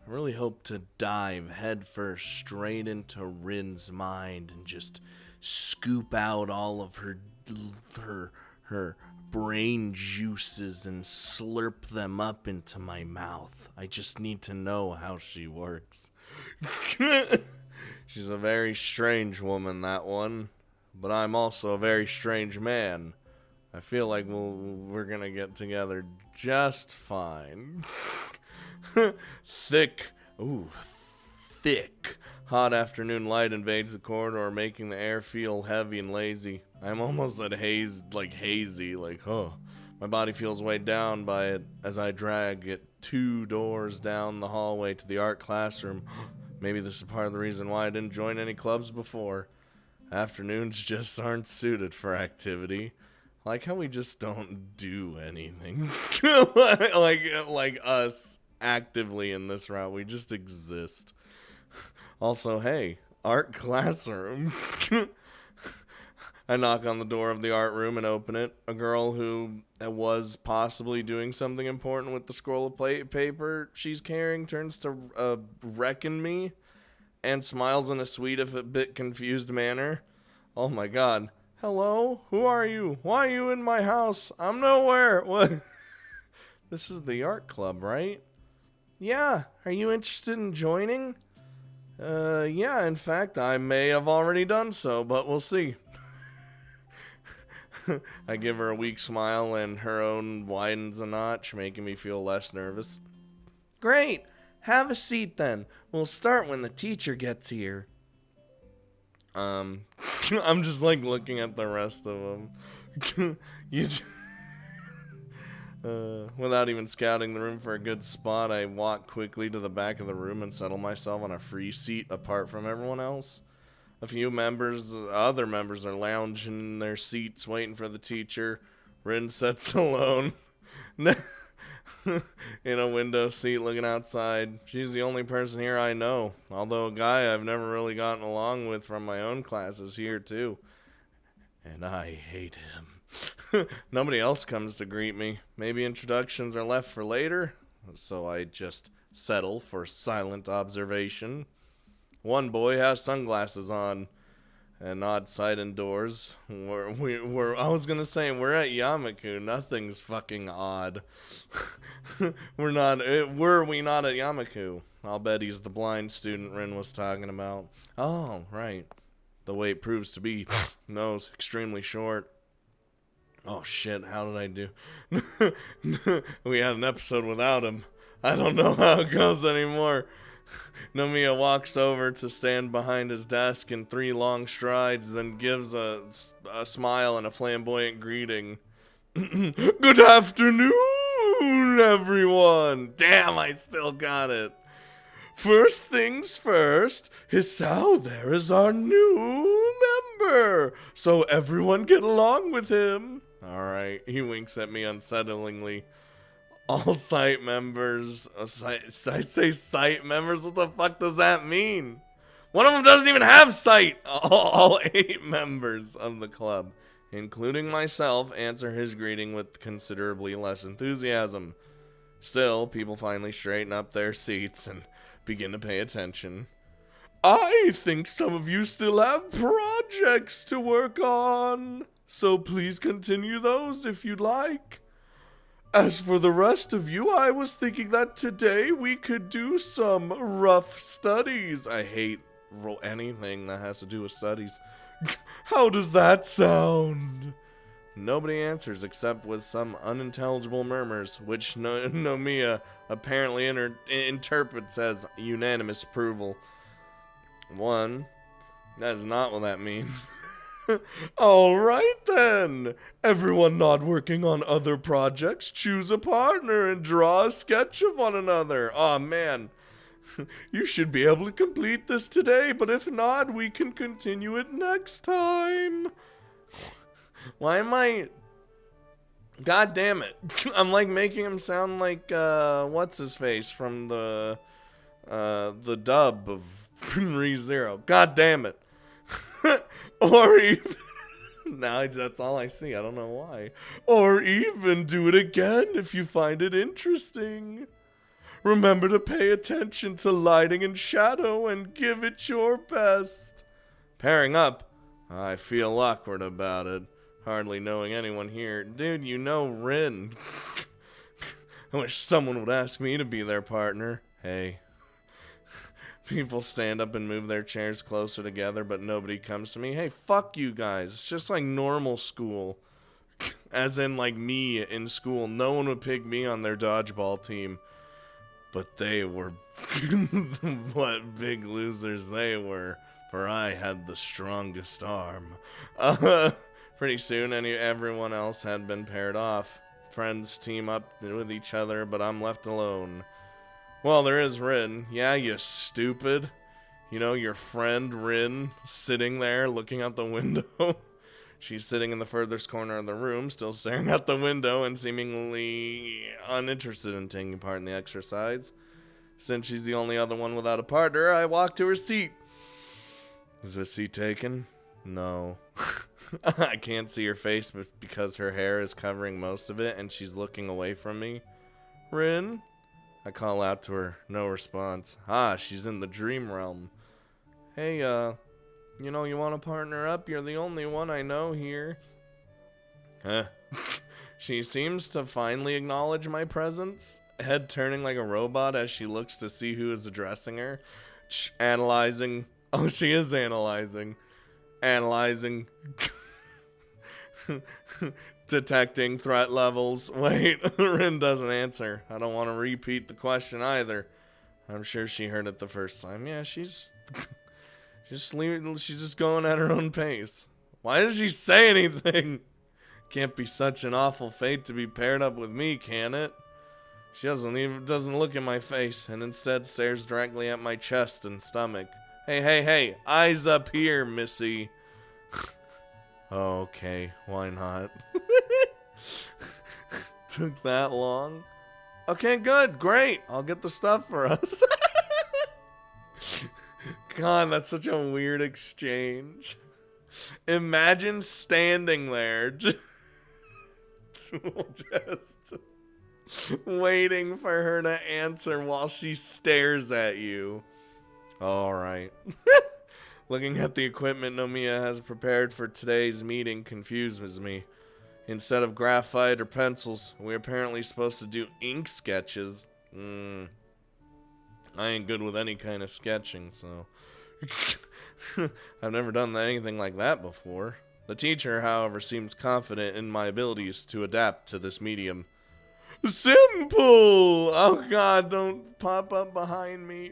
I really hope to dive headfirst straight into Rin's mind and just scoop out all of her brain juices and slurp them up into my mouth. I just need to know how she works. She's a very strange woman, that one. But I'm also a very strange man. I feel like we're gonna get together just fine. Thick, ooh, thick, hot afternoon light invades the corridor, making the air feel heavy and lazy. I'm almost at hazy, oh. My body feels weighed down by it as I drag it 2 doors down the hallway to the art classroom. Maybe this is part of the reason why I didn't join any clubs before. Afternoons just aren't suited for activity. Like how we just don't do anything. like us actively in this route. We just exist. Also, hey, art classroom. I knock on the door of the art room and open it. A girl who was possibly doing something important with the scroll of paper she's carrying turns to reckon me and smiles in a sweet, if a bit confused manner. Oh my god. Hello? Who are you? Why are you in my house? I'm nowhere. What? This is the art club, right? Yeah. Are you interested in joining? Yeah, in fact, I may have already done so, but we'll see. I give her a weak smile and her own widens a notch, making me feel less nervous. Great. Have a seat then. We'll start when the teacher gets here. I'm just looking at the rest of them. Without even scouting the room for a good spot, I walk quickly to the back of the room and settle myself on a free seat apart from everyone else. A few other members are lounging in their seats waiting for the teacher. Rin sits alone in a window seat looking outside. She's the only person here I know, although a guy I've never really gotten along with from my own class is here too. And I hate him. Nobody else comes to greet me. Maybe introductions are left for later, so I just settle for silent observation. One boy has sunglasses on. An odd sight indoors. I was gonna say, we're at Yamaku. Nothing's fucking odd. Were we not at Yamaku? I'll bet he's the blind student Rin was talking about. Oh, right. The weight proves to be, nose, extremely short. Oh shit, how did I do? We had an episode without him. I don't know how it goes anymore. Nomiya walks over to stand behind his desk in 3 long strides, then gives a smile and a flamboyant greeting. Good afternoon, everyone! Damn, I still got it. First things first, Hisao there is our new member, so everyone get along with him. Alright, he winks at me unsettlingly. All site members, I say site members, what the fuck does that mean? One of them doesn't even have site. All 8 members of the club, including myself, answer his greeting with considerably less enthusiasm. Still, people finally straighten up their seats and begin to pay attention. I think some of you still have projects to work on, so please continue those if you'd like. As for the rest of you, I was thinking that today we could do some rough studies. I hate anything that has to do with studies. How does that sound? Nobody answers except with some unintelligible murmurs, which Nomiya apparently interprets as unanimous approval. That is not what that means. Alright then. Everyone not working on other projects, choose a partner and draw a sketch of one another. Aw, man. You should be able to complete this today, but if not, we can continue it next time. Why am I... God damn it. I'm making him sound like, what's his face from the dub of ReZero. God damn it. Or even... Now that's all I see. I don't know why. Or even do it again if you find it interesting. Remember to pay attention to lighting and shadow and give it your best. Pairing up? I feel awkward about it. Hardly knowing anyone here. Dude, you know Rin. I wish someone would ask me to be their partner. Hey. People stand up and move their chairs closer together, but nobody comes to me. Hey, fuck you guys. It's just like normal school. As in, like, me in school. No one would pick me on their dodgeball team. But they were... what big losers they were. For I had the strongest arm. Pretty soon, everyone else had been paired off. Friends team up with each other, but I'm left alone. Well, there is Rin. Yeah, you stupid. You know, your friend Rin sitting there looking out the window. She's sitting in the furthest corner of the room, still staring out the window and seemingly uninterested in taking part in the exercise. Since she's the only other one without a partner, I walk to her seat. Is this seat taken? No. I can't see her face because her hair is covering most of it and she's looking away from me. Rin? I call out to her. No response. Ah, she's in the dream realm. Hey, you know, you want to partner up? You're the only one I know here. Huh. She seems to finally acknowledge my presence, head turning like a robot as she looks to see who is addressing her. Analyzing. Oh, she is analyzing. Analyzing. Detecting threat levels. Wait, Rin doesn't answer. I don't want to repeat the question either. I'm sure she heard it the first time. Yeah, she's just going at her own pace. Why does she say anything? Can't be such an awful fate to be paired up with me, can it? She doesn't look in my face and instead stares directly at my chest and stomach. Hey, eyes up here, missy. Okay, why not? Took that long? Okay, good, great. I'll get the stuff for us. God, that's such a weird exchange. Imagine standing there just waiting for her to answer while she stares at you. Alright. Looking at the equipment Nomiya has prepared for today's meeting confuses me. Instead of graphite or pencils, we're apparently supposed to do ink sketches. I ain't good with any kind of sketching, so... I've never done anything like that before. The teacher, however, seems confident in my abilities to adapt to this medium. Simple! Oh god, don't pop up behind me.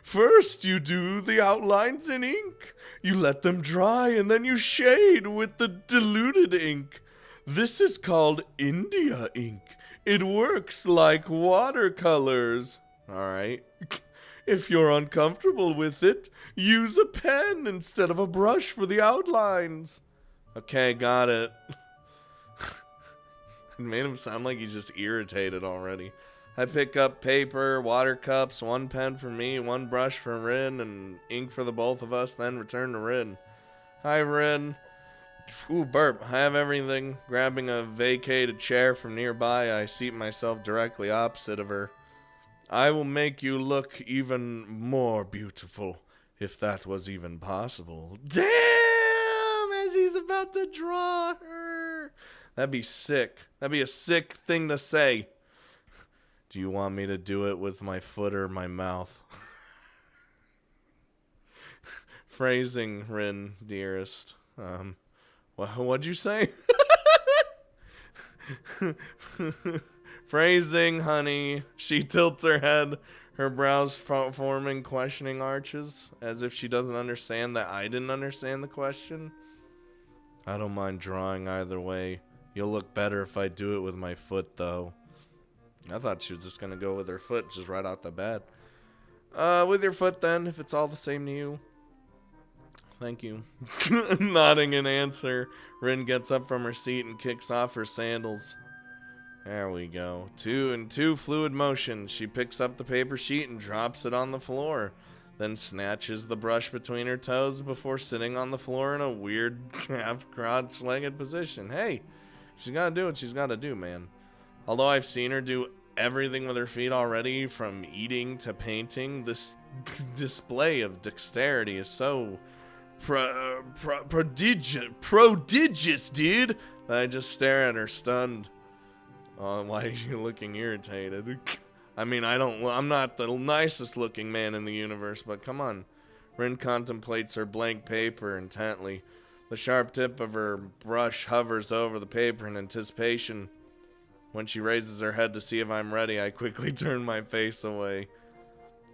First, you do the outlines in ink. You let them dry, and then you shade with the diluted ink. This is called India ink. It works like watercolors. Alright. If you're uncomfortable with it, use a pen instead of a brush for the outlines. Okay, got it. It made him sound like he's just irritated already. I pick up paper, water cups, one pen for me, one brush for Rin, and ink for the both of us, then return to Rin. Hi, Rin. Ooh, burp. I have everything. Grabbing a vacated chair from nearby, I seat myself directly opposite of her. I will make you look even more beautiful, if that was even possible. Damn! As he's about to draw her. That'd be sick. That'd be a sick thing to say. Do you want me to do it with my foot or my mouth? Phrasing, Rin, dearest. What'd you say? Phrasing, honey. She tilts her head, her brows forming questioning arches, as if she doesn't understand that I didn't understand the question. I don't mind drawing either way. You'll look better if I do it with my foot, though. I thought she was just gonna go with her foot, just right out the bat. With your foot then, if it's all the same to you. Thank you. Nodding in answer, Rin gets up from her seat and kicks off her sandals. There we go. In two fluid motions, she picks up the paper sheet and drops it on the floor. Then snatches the brush between her toes before sitting on the floor in a weird half cross-legged position. Hey, she's gotta do what she's gotta do, man. Although I've seen her do everything with her feet already, from eating to painting. This display of dexterity is so prodigious, dude, that I just stare at her stunned. Oh, why are you looking irritated? I mean, I'm not the nicest looking man in the universe, but come on. Rin contemplates her blank paper intently. The sharp tip of her brush hovers over the paper in anticipation. When she raises her head to see if I'm ready, I quickly turn my face away.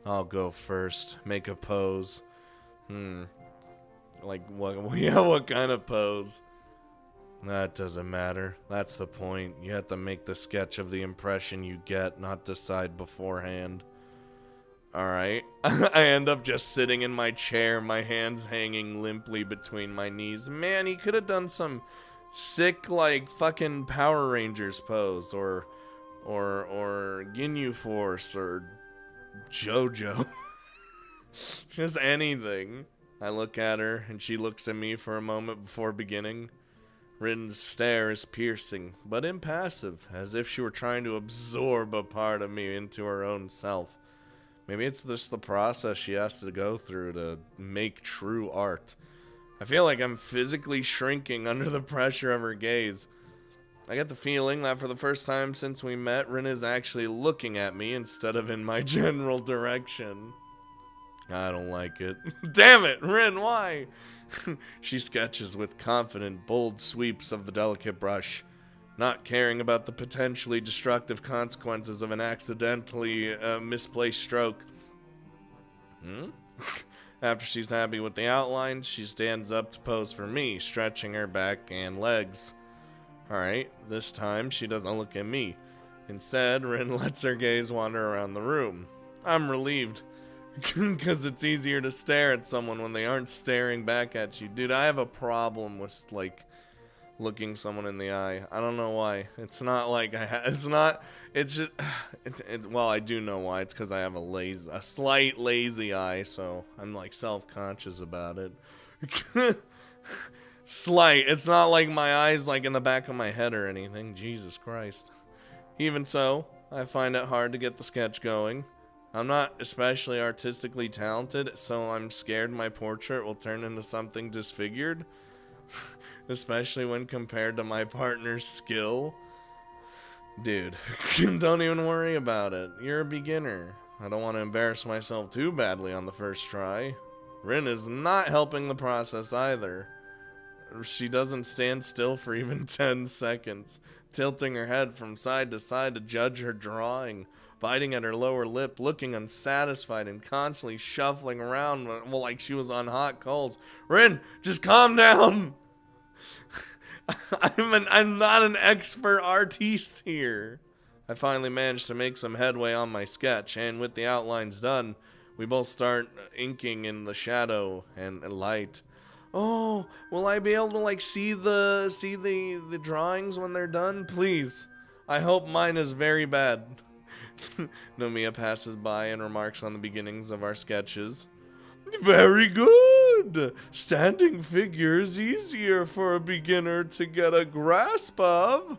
I'll go first. Make a pose. Like, what? Yeah, what kind of pose? That doesn't matter. That's the point. You have to make the sketch of the impression you get, not decide beforehand. Alright. I end up just sitting in my chair, my hands hanging limply between my knees. Man, he could have done some sick, like, fucking Power Rangers pose, or Ginyu Force, or JoJo. Just anything. I look at her, and she looks at me for a moment before beginning. Rin's stare is piercing, but impassive, as if she were trying to absorb a part of me into her own self. Maybe it's just the process she has to go through to make true art. I feel like I'm physically shrinking under the pressure of her gaze. I get the feeling that for the first time since we met, Rin is actually looking at me instead of in my general direction. I don't like it. Damn it, Rin, why? She sketches with confident, bold sweeps of the delicate brush, not caring about the potentially destructive consequences of an accidentally misplaced stroke. After she's happy with the outline, she stands up to pose for me, stretching her back and legs. Alright, this time she doesn't look at me. Instead, Rin lets her gaze wander around the room. I'm relieved, because it's easier to stare at someone when they aren't staring back at you. Dude, I have a problem with, like, looking someone in the eye. I don't know why. It's not like it's just, well, I do know why. It's because I have a slight lazy eye, so I'm, like, self-conscious about it. Slight. It's not like my eye's, like, in the back of my head or anything. Jesus Christ. Even so, I find it hard to get the sketch going. I'm not especially artistically talented, so I'm scared my portrait will turn into something disfigured. Especially when compared to my partner's skill. Dude, don't even worry about it. You're a beginner. I don't want to embarrass myself too badly on the first try. Rin is not helping the process either. She doesn't stand still for even 10 seconds, tilting her head from side to side to judge her drawing, biting at her lower lip, looking unsatisfied and constantly shuffling around like she was on hot coals. Rin, just calm down! I'm not an expert artiste here. I finally managed to make some headway on my sketch, and with the outlines done, we both start inking in the shadow and light. Oh, will I be able to, like, see the drawings when they're done? Please. I hope mine is very bad. Nomiya passes by and remarks on the beginnings of our sketches. Very good. Standing figures easier for a beginner to get a grasp of.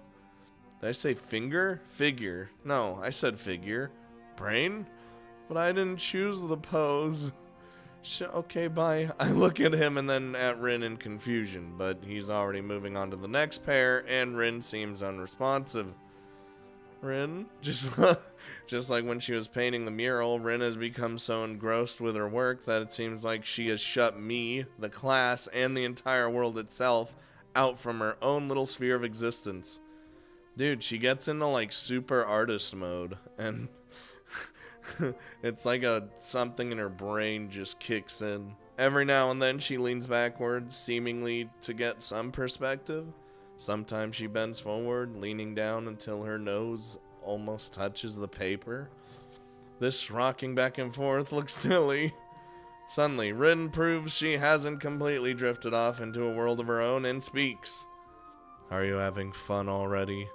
Did I say finger? Figure. No, I said figure. Brain? But I didn't choose the pose. Okay, bye. I look at him and then at Rin in confusion, but he's already moving on to the next pair, and Rin seems unresponsive. Rin? Just like when she was painting the mural, Rin has become so engrossed with her work that it seems like she has shut me, the class, and the entire world itself out from her own little sphere of existence. Dude, she gets into, like, super artist mode, and it's like something in her brain just kicks in. Every now and then she leans backwards, seemingly to get some perspective. Sometimes she bends forward, leaning down until her nose almost touches the paper. This rocking back and forth looks silly. Suddenly, Rin proves she hasn't completely drifted off into a world of her own and speaks. Are you having fun already?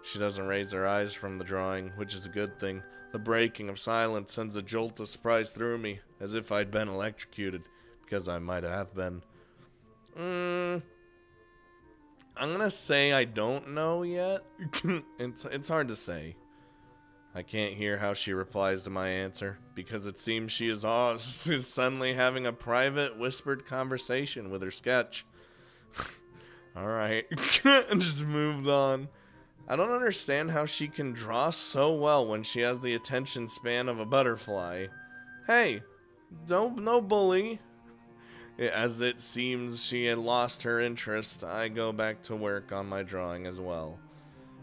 She doesn't raise her eyes from the drawing, which is a good thing. The breaking of silence sends a jolt of surprise through me, as if I'd been electrocuted, because I might have been. I'm gonna say I don't know yet. It's hard to say. I can't hear how she replies to my answer, because it seems she is suddenly having a private, whispered conversation with her sketch. Alright. And just moved on. I don't understand how she can draw so well when she has the attention span of a butterfly. Hey, no bully. As it seems she had lost her interest, I go back to work on my drawing as well.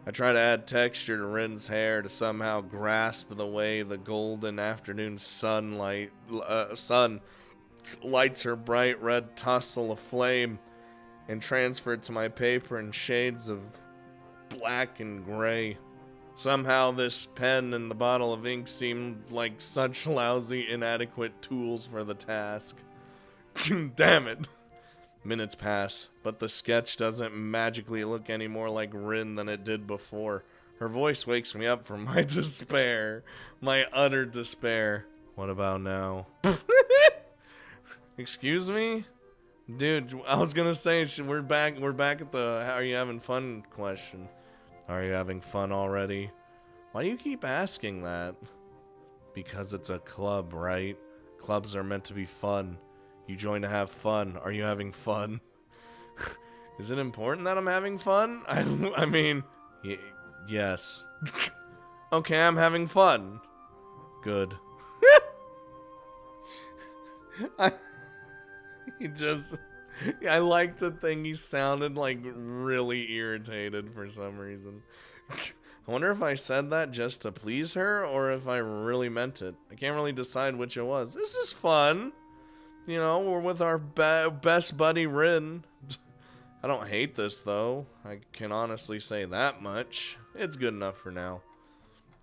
I try to add texture to Rin's hair to somehow grasp the way the golden afternoon sun lights her bright red tussle aflame, and transfer it to my paper in shades of black and gray. Somehow this pen and the bottle of ink seemed like such lousy, inadequate tools for the task. Damn it. Minutes pass, but the sketch doesn't magically look any more like Rin than it did before. Her voice wakes me up from my despair. My utter despair. What about now? Excuse me? Dude, I was gonna say, we're back at the how are you having fun question. Are you having fun already? Why do you keep asking that? Because it's a club, right? Clubs are meant to be fun. You join to have fun. Are you having fun? Is it important that I'm having fun? I mean, yes. Okay, I'm having fun. Good. I like to think he sounded like really irritated for some reason. I wonder if I said that just to please her or if I really meant it. I can't really decide which it was. This is fun. You know, we're with our best buddy Rin. I don't hate this though. I can honestly say that much. It's good enough for now.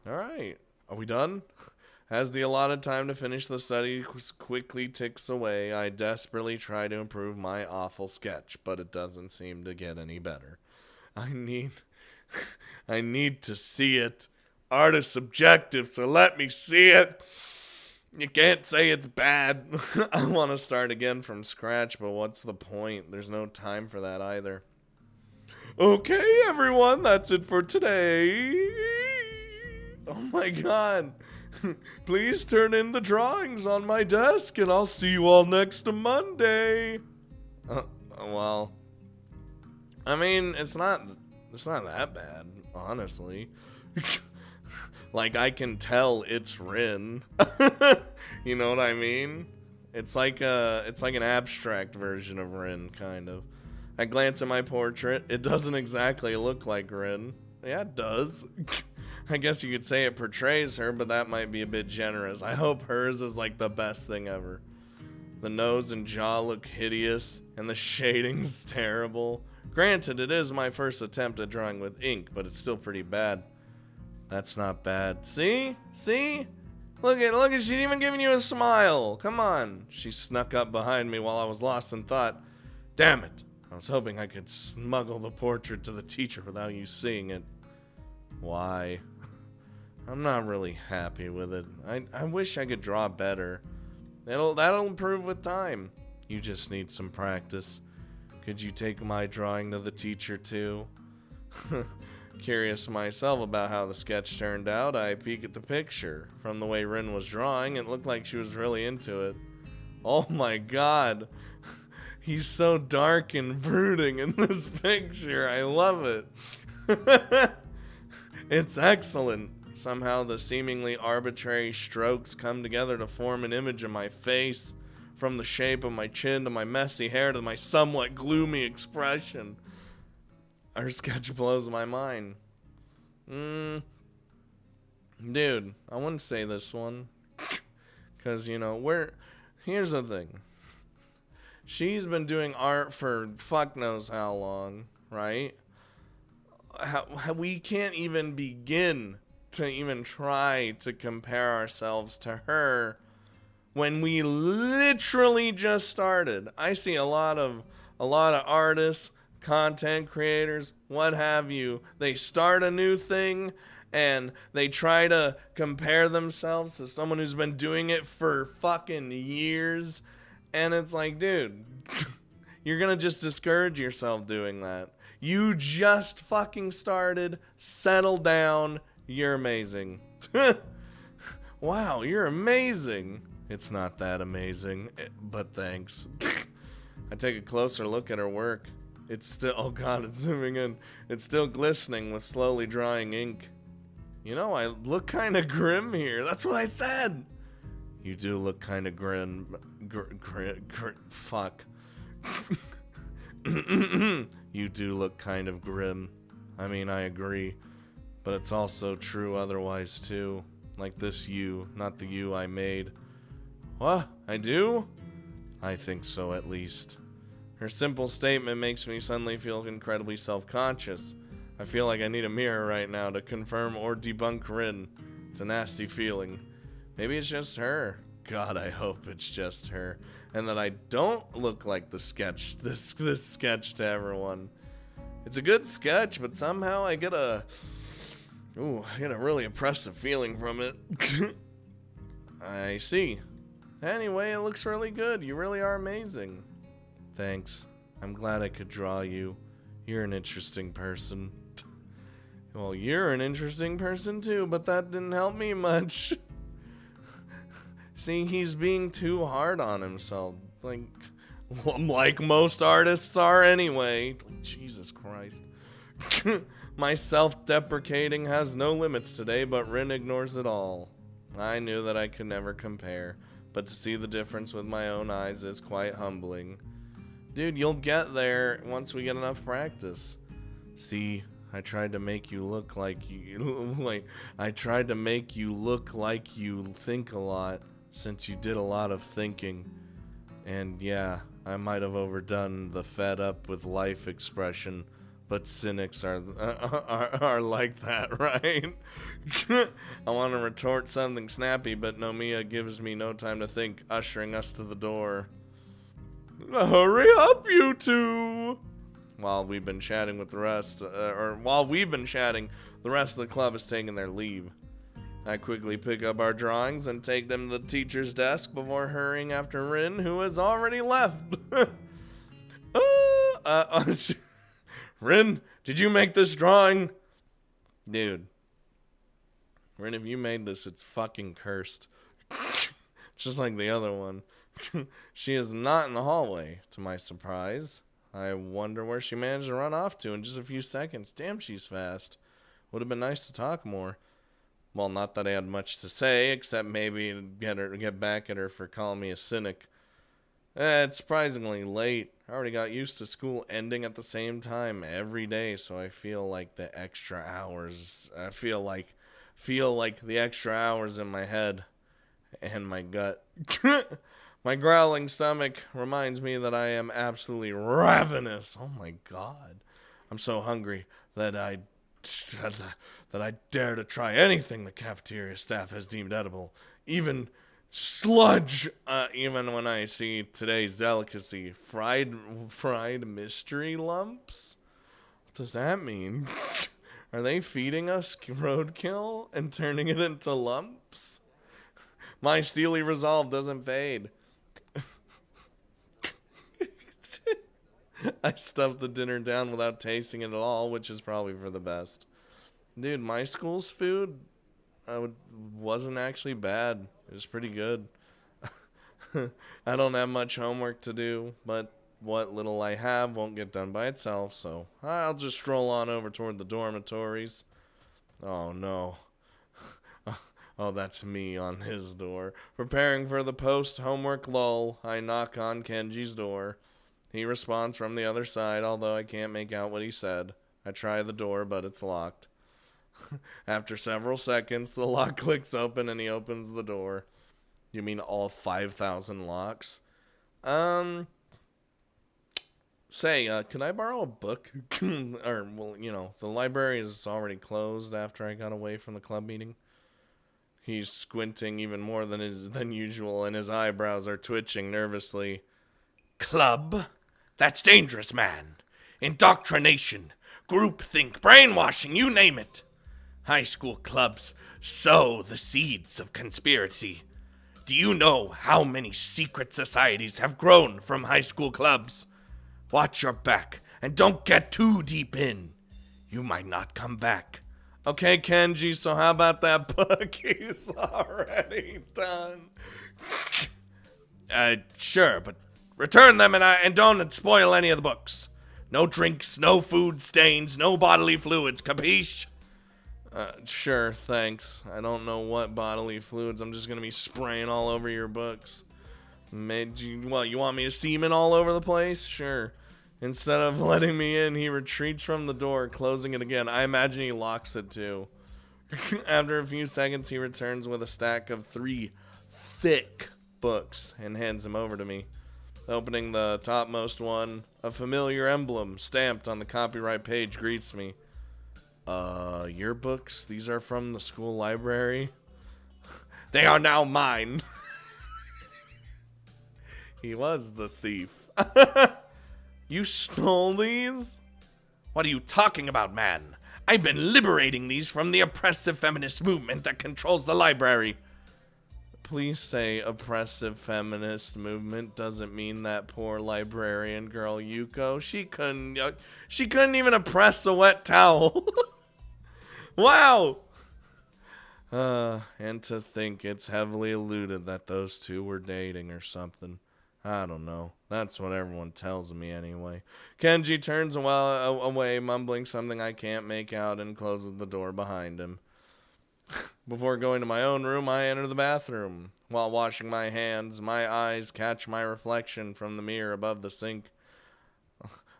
Alright, are we done? As the allotted time to finish the study quickly ticks away, I desperately try to improve my awful sketch, but it doesn't seem to get any better. I need to see it. Art is subjective, so let me see it. You can't say it's bad. I want to start again from scratch, but what's the point? There's no time for that either. Okay, everyone, that's it for today. Oh my god. Please turn in the drawings on my desk, and I'll see you all next Monday. Well, I mean, it's not that bad, honestly. Like, I can tell it's Rin. You know what I mean? It's like an abstract version of Rin, kind of. I glance at my portrait. It doesn't exactly look like Rin. Yeah, it does. I guess you could say it portrays her, but that might be a bit generous. I hope hers is like the best thing ever. The nose and jaw look hideous, and the shading's terrible. Granted, it is my first attempt at drawing with ink, but it's still pretty bad. That's not bad. See? See? Look at, she's even giving you a smile. Come on. She snuck up behind me while I was lost in thought. Damn it. I was hoping I could smuggle the portrait to the teacher without you seeing it. Why? I'm not really happy with it. I wish I could draw better. That'll improve with time. You just need some practice. Could you take my drawing to the teacher too? Curious myself about how the sketch turned out, I peek at the picture. From the way Rin was drawing, it looked like she was really into it. Oh my god. He's so dark and brooding in this picture. I love it. It's excellent. Somehow the seemingly arbitrary strokes come together to form an image of my face. From the shape of my chin to my messy hair to my somewhat gloomy expression. Her sketch blows my mind. Dude, I wouldn't say this one. Because, you know, here's the thing. She's been doing art for fuck knows how long, right? How we can't even begin to even try to compare ourselves to her when we literally just started. I see a lot of artists, content creators, what have you. They start a new thing and they try to compare themselves to someone who's been doing it for fucking years. And it's like, dude, you're gonna just discourage yourself doing that. You just fucking started. Settle down. You're amazing. Wow, you're amazing. It's not that amazing, but thanks. I take a closer look at her work. It's still, oh god, it's zooming in. It's still glistening with slowly drying ink. You know, I look kind of grim here. That's what I said. You do look kind of grim. Fuck. You do look kind of grim. I mean, I agree. But it's also true otherwise, too. Like this you, not the you I made. What? I do? I think so, at least. Her simple statement makes me suddenly feel incredibly self-conscious. I feel like I need a mirror right now to confirm or debunk Rin. It's a nasty feeling. Maybe it's just her. God, I hope it's just her. And that I don't look like the sketch, this sketch to everyone. It's a good sketch, but somehow I get a really oppressive feeling from it. I see. Anyway, it looks really good. You really are amazing. Thanks. I'm glad I could draw you. You're an interesting person. Well, you're an interesting person too, but that didn't help me much. See, he's being too hard on himself. Like most artists are anyway. Jesus Christ. My self-deprecating has no limits today, but Rin ignores it all. I knew that I could never compare, but to see the difference with my own eyes is quite humbling. Dude, you'll get there once we get enough practice. See, I tried to make you look like you I tried to make you look like you think a lot, since you did a lot of thinking. And yeah, I might have overdone the fed up with life expression, but cynics are like that, right? I want to retort something snappy, but Nomiya gives me no time to think, ushering us to the door. Hurry up, you two! While we've been chatting, the rest of the club is taking their leave. I quickly pick up our drawings and take them to the teacher's desk before hurrying after Rin, who has already left. Rin, did you make this drawing? Dude. Rin, if you made this, it's fucking cursed. Just like the other one. She is not in the hallway, to my surprise. I wonder where she managed to run off to in just a few seconds. Damn, she's fast. Would have been nice to talk more. Well, not that I had much to say, except maybe get back at her for calling me a cynic. It's surprisingly late. I already got used to school ending at the same time every day, so I feel like the extra hours. I feel like the extra hours in my head and my gut. My growling stomach reminds me that I am absolutely ravenous. Oh my god. I'm so hungry that I dare to try anything the cafeteria staff has deemed edible. Even sludge. Even when I see today's delicacy, fried mystery lumps? What does that mean? Are they feeding us roadkill and turning it into lumps? My steely resolve doesn't fade. I stuffed the dinner down without tasting it at all, which is probably for the best. Dude, my school's food wasn't actually bad. It was pretty good. I don't have much homework to do, but what little I have won't get done by itself, so I'll just stroll on over toward the dormitories. Oh, no. Oh, that's me on his door. Preparing for the post-homework lull, I knock on Kenji's door. He responds from the other side, although I can't make out what he said. I try the door, but it's locked. After several seconds, the lock clicks open and he opens the door. You mean all 5,000 locks? Say, can I borrow a book? Or, well, you know, the library is already closed after I got away from the club meeting. He's squinting even more than usual, and his eyebrows are twitching nervously. Club? That's dangerous, man. Indoctrination, groupthink, brainwashing, you name it. High school clubs sow the seeds of conspiracy. Do you know how many secret societies have grown from high school clubs? Watch your back And don't get too deep in. You might not come back. Okay, Kenji, so how about that book? He's already done. Sure, but return them and don't spoil any of the books. No drinks, no food stains, no bodily fluids, capiche? Sure, thanks. I don't know what bodily fluids. I'm just gonna be spraying all over your books. You want me to semen all over the place? Sure. Instead of letting me in, he retreats from the door, closing it again. I imagine he locks it too. After a few seconds, he returns with a stack of 3 thick books and hands them over to me. Opening the topmost one, a familiar emblem stamped on the copyright page greets me. Your books? These are from the school library? They are now mine. He was the thief. You stole these? What are you talking about, man? I've been liberating these from the oppressive feminist movement that controls the library. Please say oppressive feminist movement doesn't mean that poor librarian girl Yuko. She couldn't even oppress a wet towel. Wow. And to think it's heavily alluded that those two were dating or something. I don't know. That's what everyone tells me anyway. Kenji turns away, mumbling something I can't make out, and closes the door behind him. Before going to my own room, I enter the bathroom. While washing my hands, my eyes catch my reflection from the mirror above the sink.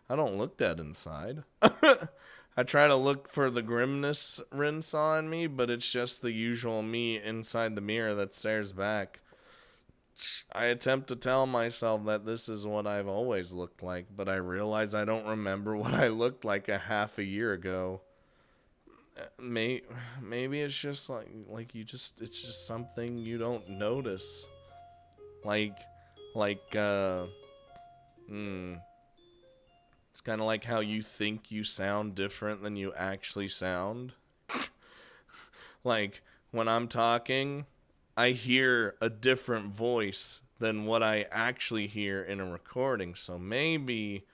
I don't look dead inside. I try to look for the grimness rinse on me, but it's just the usual me inside the mirror that stares back. I attempt to tell myself that this is what I've always looked like, but I realize I don't remember what I looked like a half a year ago. Maybe it's just it's just something you don't notice. It's kind of like how you think you sound different than you actually sound. Like, when I'm talking, I hear a different voice than what I actually hear in a recording. So maybe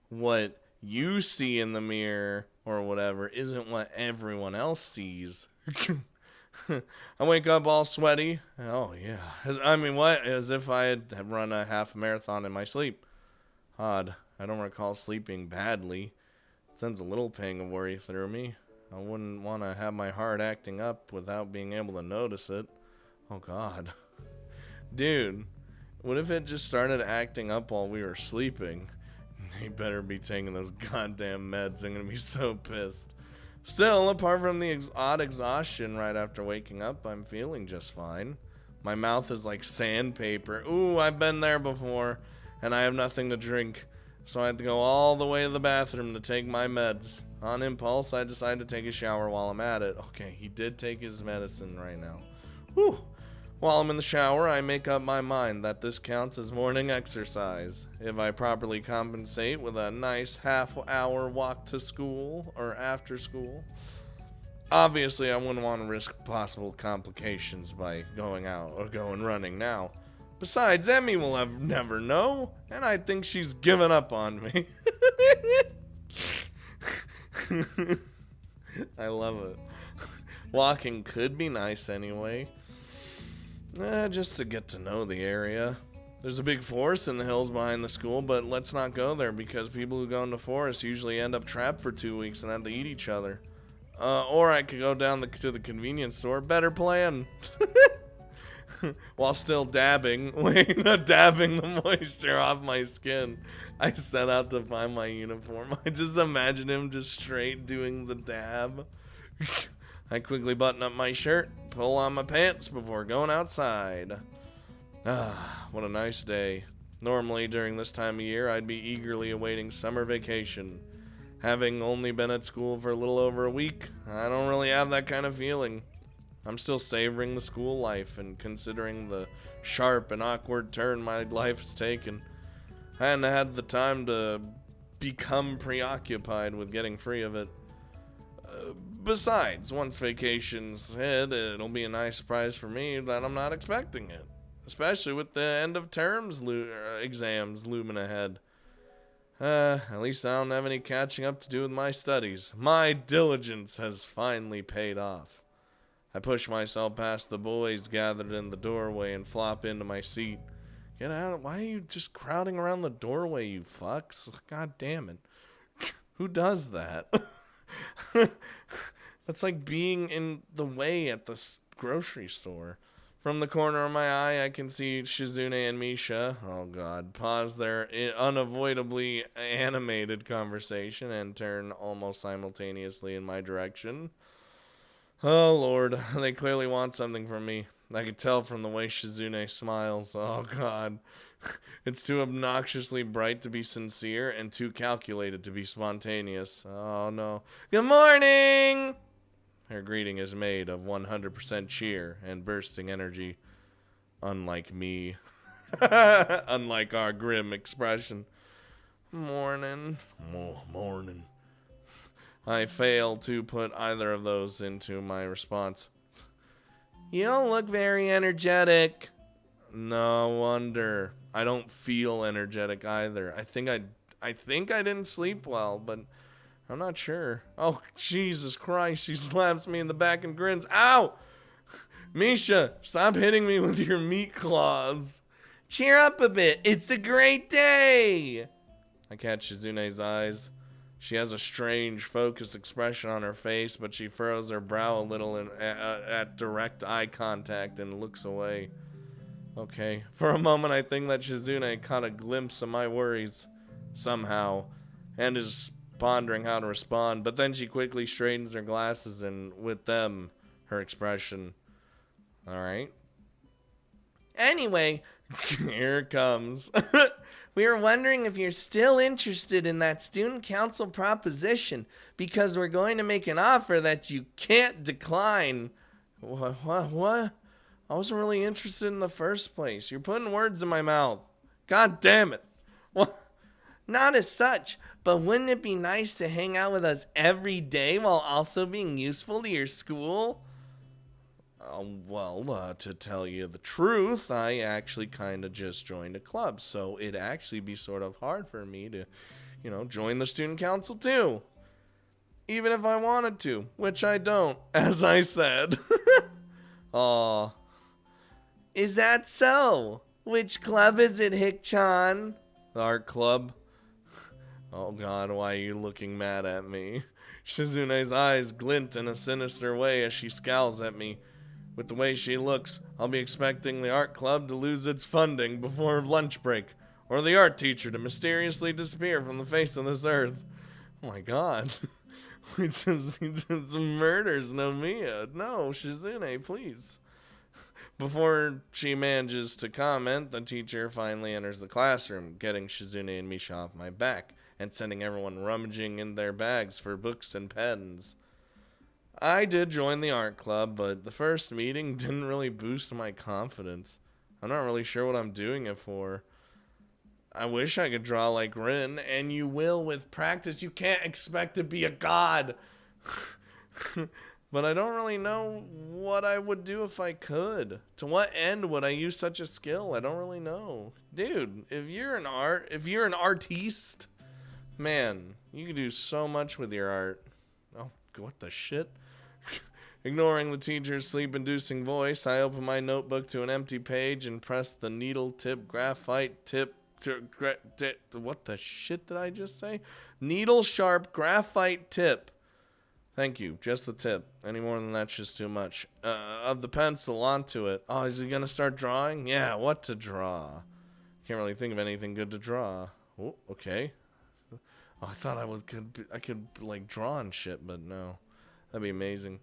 what you see in the mirror or whatever isn't what everyone else sees. I wake up all sweaty. Oh, yeah. As if I had run a half marathon in my sleep. Odd. I don't recall sleeping badly. It sends a little pang of worry through me. I wouldn't want to have my heart acting up without being able to notice it. Oh, God. Dude, what if it just started acting up while we were sleeping? He better be taking those goddamn meds. I'm going to be so pissed. Still, apart from the odd exhaustion right after waking up, I'm feeling just fine. My mouth is like sandpaper. Ooh, I've been there before. And I have nothing to drink. So I had to go all the way to the bathroom to take my meds. On impulse, I decided to take a shower while I'm at it. Okay, he did take his medicine right now. Whew. While I'm in the shower, I make up my mind that this counts as morning exercise. If I properly compensate with a nice half-hour walk to school or after school. Obviously, I wouldn't want to risk possible complications by going out or going running now. Besides, Emmy will never know, and I think she's given up on me. I love it. Walking could be nice anyway. Just to get to know the area. There's a big forest in the hills behind the school, but let's not go there because people who go into forests usually end up trapped for 2 weeks and have to eat each other. Or I could go down to the convenience store. Better plan. While still dabbing the moisture off my skin, I set out to find my uniform. I just imagine him just straight doing the dab. I quickly button up my shirt, pull on my pants before going outside. What a nice day. Normally during this time of year, I'd be eagerly awaiting summer vacation. Having only been at school for a little over a week, I don't really have that kind of feeling. I'm still savoring the school life and considering the sharp and awkward turn my life has taken. I hadn't had the time to become preoccupied with getting free of it. Besides, once vacation's hit, it'll be a nice surprise for me that I'm not expecting it. Especially with the end of terms exams looming ahead. At least I don't have any catching up to do with my studies. My diligence has finally paid off. I push myself past the boys gathered in the doorway and flop into my seat. Get out. Why are you just crowding around the doorway, you fucks? God damn it. Who does that? That's like being in the way at the grocery store. From the corner of my eye, I can see Shizune and Misha, oh god, pause their unavoidably animated conversation and turn almost simultaneously in my direction. Oh lord, they clearly want something from me. I can tell from the way Shizune smiles. Oh god. It's too obnoxiously bright to be sincere and too calculated to be spontaneous. Oh no. Good morning! Her greeting is made of 100% cheer and bursting energy. Unlike me. Unlike our grim expression. Morning. Morning. I fail to put either of those into my response. You don't look very energetic. No wonder. I don't feel energetic either. I think I didn't sleep well, but I'm not sure. Oh, Jesus Christ. She slaps me in the back and grins. Ow! Misha, stop hitting me with your meat claws. Cheer up a bit. It's a great day. I catch Shizune's eyes. She has a strange, focused expression on her face, but she furrows her brow a little at direct eye contact and looks away. Okay. For a moment, I think that Shizune caught a glimpse of my worries. Somehow. And is pondering how to respond, but then she quickly straightens her glasses and with them her expression. Alright. Anyway, here it comes. We were wondering if you're still interested in that student council proposition because we're going to make an offer that you can't decline. What? I wasn't really interested in the first place. You're putting words in my mouth. God damn it. What? Not as such. But wouldn't it be nice to hang out with us every day while also being useful to your school? To tell you the truth, I actually kind of just joined a club, so it'd actually be sort of hard for me to, join the student council too. Even if I wanted to, which I don't, as I said. Aw. Is that so? Which club is it, Hick-chan? The art club. Oh god, why are you looking mad at me? Shizune's eyes glint in a sinister way as she scowls at me. With the way she looks, I'll be expecting the art club to lose its funding before lunch break, or the art teacher to mysteriously disappear from the face of this earth. Oh my god. He did some murders, Nomiya. No, Shizune, please. Before she manages to comment, the teacher finally enters the classroom, getting Shizune and Misha off my back and sending everyone rummaging in their bags for books and pens. I did join the art club, but the first meeting didn't really boost my confidence. I'm not really sure what I'm doing it for. I wish I could draw like Rin, and you will with practice. You can't expect to be a god. But I don't really know what I would do if I could. To what end would I use such a skill? I don't really know. Dude, if you're an artiste, man, you can do so much with your art. Oh, what the shit? Ignoring the teacher's sleep-inducing voice, I open my notebook to an empty page and press the needle tip graphite tip. What the shit did I just say? Needle sharp graphite tip. Thank you, just the tip. Any more than that's just too much. Of the pencil onto it. Oh, is he gonna start drawing? Yeah, what to draw? Can't really think of anything good to draw. Oh, okay. Oh, I thought I could like draw and shit, but no. That'd be amazing.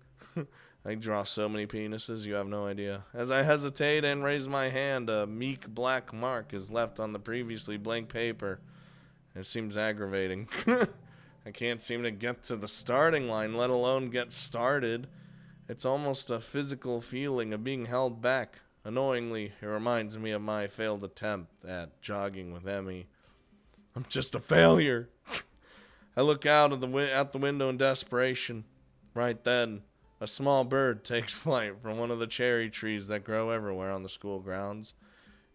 I draw so many penises, you have no idea. As I hesitate and raise my hand, a meek black mark is left on the previously blank paper. It seems aggravating. I can't seem to get to the starting line, let alone get started. It's almost a physical feeling of being held back. Annoyingly, it reminds me of my failed attempt at jogging with Emmy. I'm just a failure. I look out at the window in desperation. Right then, a small bird takes flight from one of the cherry trees that grow everywhere on the school grounds.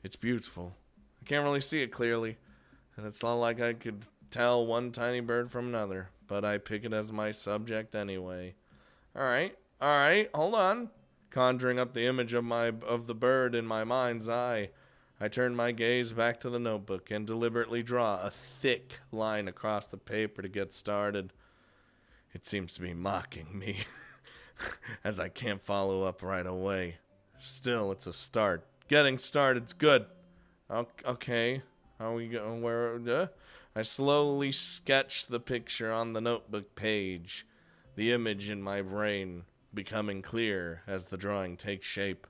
It's beautiful. I can't really see it clearly, and it's not like I could tell one tiny bird from another, but I pick it as my subject anyway. Alright, hold on. Conjuring up the image of the bird in my mind's eye, I turn my gaze back to the notebook and deliberately draw a thick line across the paper to get started. It seems to be mocking me, as I can't follow up right away. Still, it's a start. Getting started's good. Okay, are we going where? I slowly sketch the picture on the notebook page, the image in my brain becoming clear as the drawing takes shape.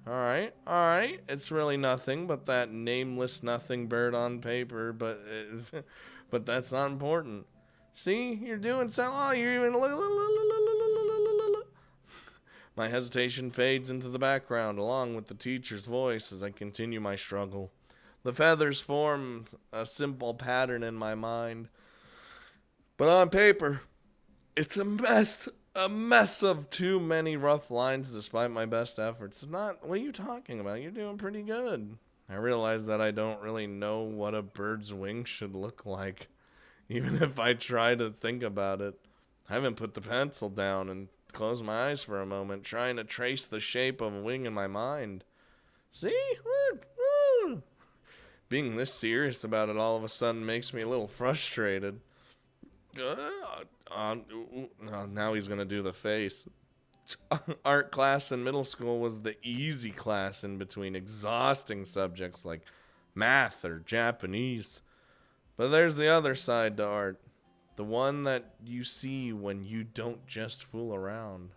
Alright, it's really nothing but that nameless nothing bird on paper, but that's not important. See, you're doing so, you're even, my hesitation fades into the background along with the teacher's voice as I continue my struggle. The feathers form a simple pattern in my mind, but on paper, it's a mess of too many rough lines despite my best efforts. It's not, what are you talking about? You're doing pretty good. I realize that I don't really know what a bird's wing should look like, even if I try to think about it. I haven't put the pencil down and closed my eyes for a moment, trying to trace the shape of a wing in my mind. See? Look. Being this serious about it all of a sudden makes me a little frustrated. Now he's going to do the face. Art class in middle school was the easy class in between exhausting subjects like math or Japanese. But there's the other side to art. The one that you see when you don't just fool around.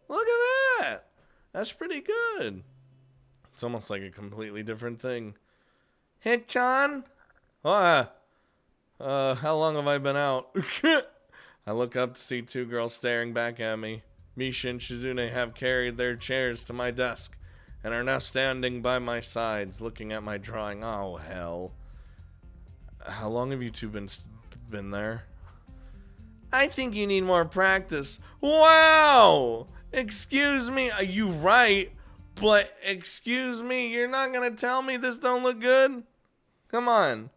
Look at that! That's pretty good. It's almost like a completely different thing. Hick-chan? How long have I been out? I look up to see two girls staring back at me. Misha and Shizune have carried their chairs to my desk and are now standing by my sides looking at my drawing. Oh, hell. How long have you two been there? I think you need more practice. Wow! Excuse me, are you right? But excuse me, you're not gonna tell me this don't look good? Come on.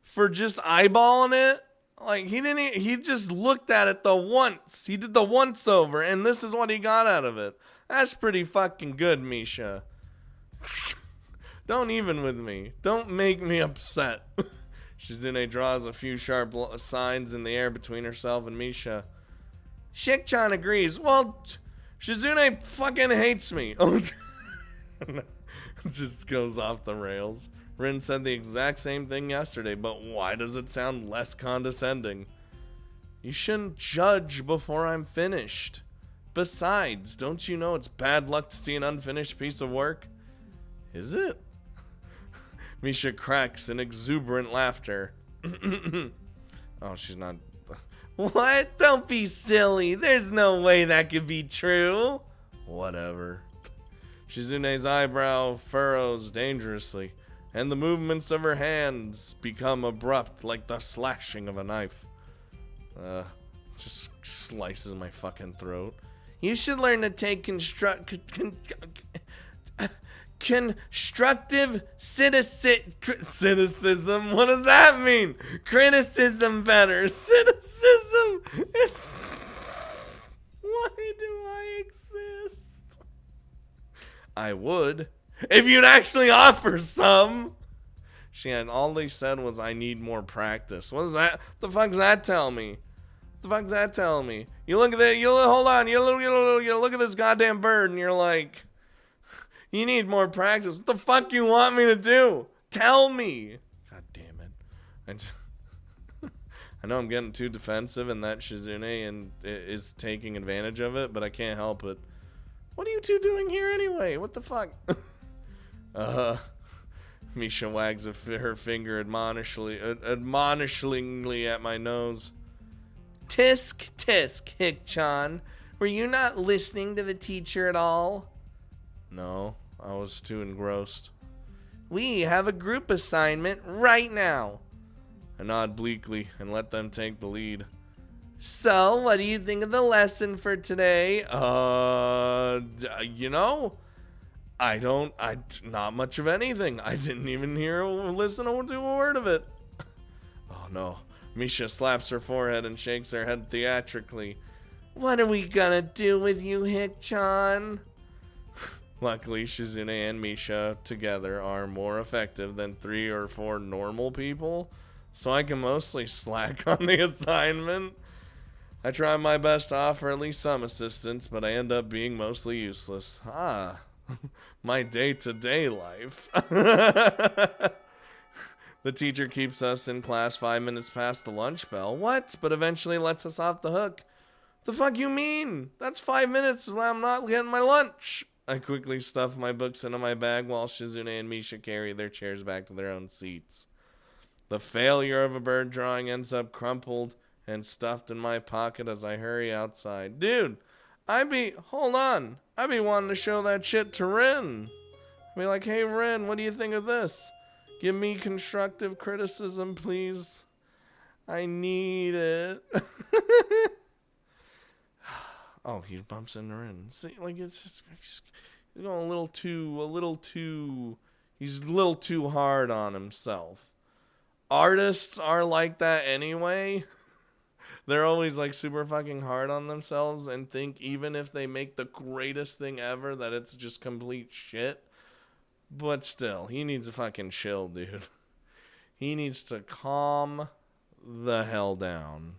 For just eyeballing it? Like, he just looked at it the once. He did the once over, and this is what he got out of it. That's pretty fucking good, Misha. Don't even with me. Don't make me upset. Shizune draws a few sharp signs in the air between herself and Misha. Shik-chan agrees. Well, Shizune fucking hates me. It just goes off the rails. Rin said the exact same thing yesterday, but why does it sound less condescending? You shouldn't judge before I'm finished. Besides, don't you know it's bad luck to see an unfinished piece of work? Is it? Misha cracks in exuberant laughter. Oh, she's not... What? Don't be silly. There's no way that could be true. Whatever. Shizune's eyebrow furrows dangerously, and the movements of her hands become abrupt like the slashing of a knife. Just slices my fucking throat. You should learn to take constructive cynicism. What does that mean? Criticism better. Cynicism. Why do I exist? I would. If you'd actually offer some. All they said was I need more practice. What is that? The fuck's that tell me? The fuck's that tell me? You look at that, hold on, you look at this goddamn bird and you're like, you need more practice. What the fuck you want me to do? Tell me. God damn it. I know I'm getting too defensive and that Shizune is taking advantage of it, but I can't help it. What are you two doing here anyway? What the fuck? Misha wags her finger admonishingly at my nose. Tisk, tisk, Hick-chan. Were you not listening to the teacher at all? No, I was too engrossed. We have a group assignment right now. I nod bleakly and let them take the lead. So, what do you think of the lesson for today? Not much of anything. I didn't even listen to a word of it. Oh no. Misha slaps her forehead and shakes her head theatrically. What are we gonna do with you, Hick-chan? Luckily, Shizune and Misha together are more effective than 3 or 4 normal people, so I can mostly slack on the assignment. I try my best to offer at least some assistance, but I end up being mostly useless. My day-to-day life. The teacher keeps us in class 5 minutes past the lunch bell. What? But eventually lets us off the hook. The fuck you mean? That's 5 minutes when I'm not getting my lunch. I quickly stuff my books into my bag while Shizune and Misha carry their chairs back to their own seats. The failure of a bird drawing ends up crumpled and stuffed in my pocket as I hurry outside. Dude, hold on. I be wanting to show that shit to Rin. Be like, hey Rin, what do you think of this? Give me constructive criticism, please. I need it. Oh, he bumps into Rin. See, like, it's just, he's going a little too, he's a little too hard on himself. Artists are like that anyway. They're always, like, super fucking hard on themselves and think even if they make the greatest thing ever that it's just complete shit. But still, he needs to fucking chill, dude. He needs to calm the hell down.